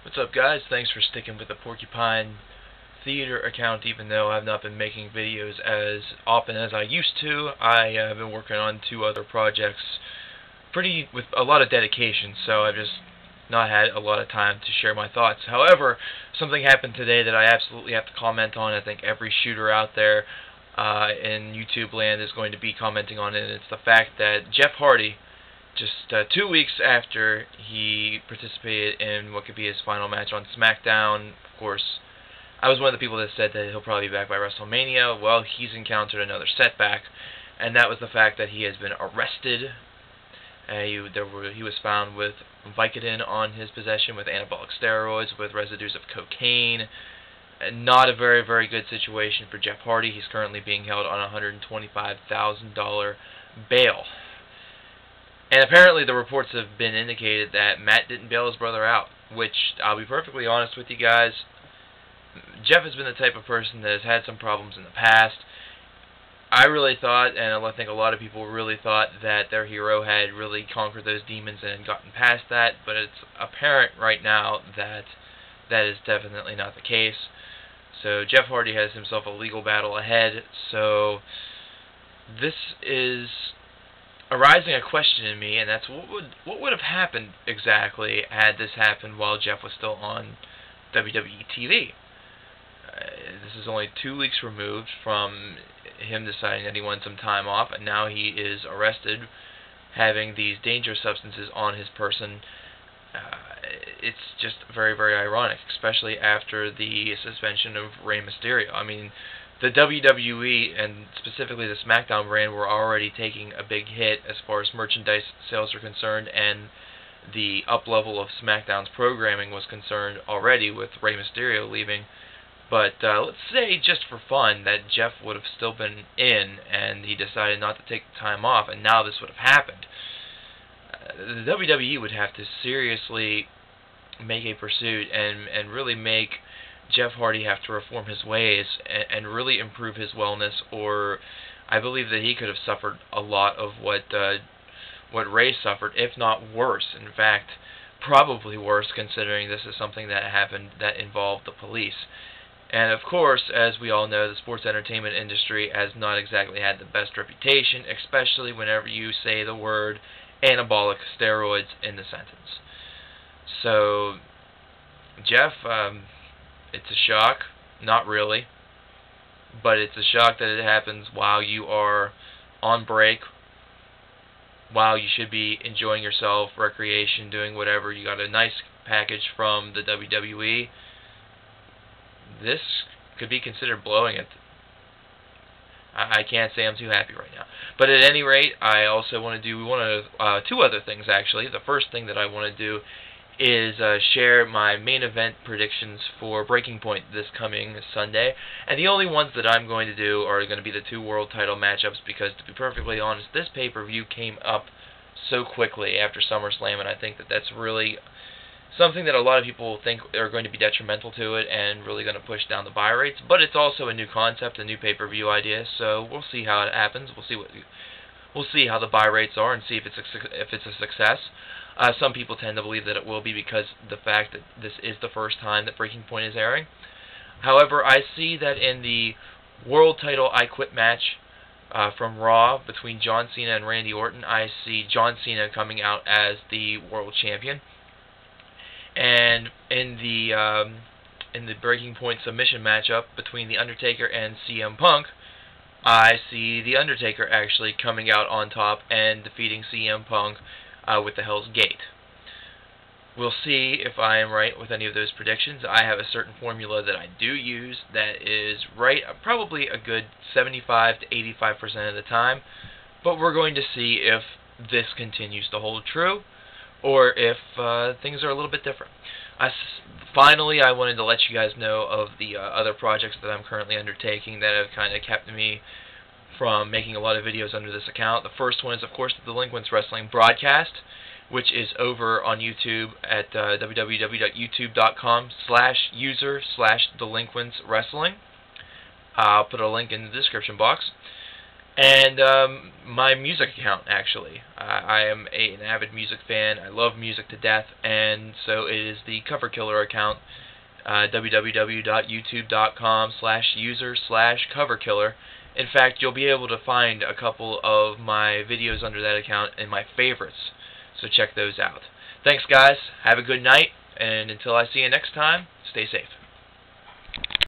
What's up, guys? Thanks for sticking with the Porcupine Theater account, even though I've not been making videos as often as I used to. I have been working on two other projects with a lot of dedication, so I've just not had a lot of time to share my thoughts. However, something happened today that I absolutely have to comment on. I think every shooter out there in YouTube land is going to be commenting on it, and it's the fact that Jeff Hardy, just 2 weeks after he participated in what could be his final match on SmackDown, of course, I was one of the people that said that he'll probably be back by WrestleMania. Well, he's encountered another setback, and that was the fact that he has been arrested. He was found with vicodin on his possession, with anabolic steroids, with residues of cocaine. Not a very, very good situation for Jeff Hardy. He's currently being held on a $125,000 bail. And apparently the reports have been indicated that Matt didn't bail his brother out, which, I'll be perfectly honest with you guys, Jeff has been the type of person that has had some problems in the past. I really thought, and I think a lot of people really thought, that their hero had really conquered those demons and had gotten past that, but it's apparent right now that that is definitely not the case. So Jeff Hardy has himself a legal battle ahead, so this is arising a question in me, and that's what would have happened exactly had this happened while Jeff was still on WWE TV. This is only 2 weeks removed from him deciding that he wanted some time off, and now he is arrested having these dangerous substances on his person. It's just very, very ironic, especially after the suspension of Rey Mysterio. I mean, the WWE, and specifically the SmackDown brand, were already taking a big hit as far as merchandise sales are concerned, and the up-level of SmackDown's programming was concerned already with Rey Mysterio leaving. But let's say, just for fun, that Jeff would have still been in, and he decided not to take the time off, and now this would have happened. The WWE would have to seriously make a pursuit and really make Jeff Hardy have to reform his ways and really improve his wellness, or I believe that he could have suffered a lot of what Ray suffered, if not worse. In fact, probably worse, considering this is something that happened that involved the police. And of course, as we all know, the sports entertainment industry has not exactly had the best reputation, especially whenever you say the word anabolic steroids in the sentence. So, Jeff, it's a shock. Not really. But it's a shock that it happens while you are on break, while you should be enjoying yourself, recreation, doing whatever. You got a nice package from the WWE. This could be considered blowing it. I can't say I'm too happy right now. But at any rate, I also want to do two other things, actually. The first thing that I want to do is share my main event predictions for Breaking Point this coming Sunday. And the only ones that I'm going to do are going to be the two world title matchups, because, to be perfectly honest, this pay-per-view came up so quickly after SummerSlam, and I think that that's really something that a lot of people think are going to be detrimental to it and really going to push down the buy rates. But it's also a new concept, a new pay-per-view idea, so we'll see how it happens. We'll see how the buy rates are and see if it's a success. Some people tend to believe that it will be, because the fact that this is the first time that Breaking Point is airing. However, I see that in the World Title I Quit match from Raw between John Cena and Randy Orton, I see John Cena coming out as the world champion. And in the Breaking Point submission matchup between The Undertaker and CM Punk, I see The Undertaker actually coming out on top and defeating CM Punk with the Hell's Gate. We'll see if I am right with any of those predictions. I have a certain formula that I do use that is right probably a good 75 to 85% of the time, but we're going to see if this continues to hold true, or if things are a little bit different. Finally, I wanted to let you guys know of the other projects that I'm currently undertaking that have kind of kept me from making a lot of videos under this account. The first one is, of course, the Delinquents Wrestling broadcast, which is over on YouTube at www.youtube.com/user/delinquentswrestling. I'll put a link in the description box. and my music account, actually. I am an avid music fan. I love music to death, and so it is the Cover Killer account, www.youtube.com/user/coverkiller. In fact, you'll be able to find a couple of my videos under that account in my favorites, so check those out. Thanks, guys. Have a good night, and until I see you next time, stay safe.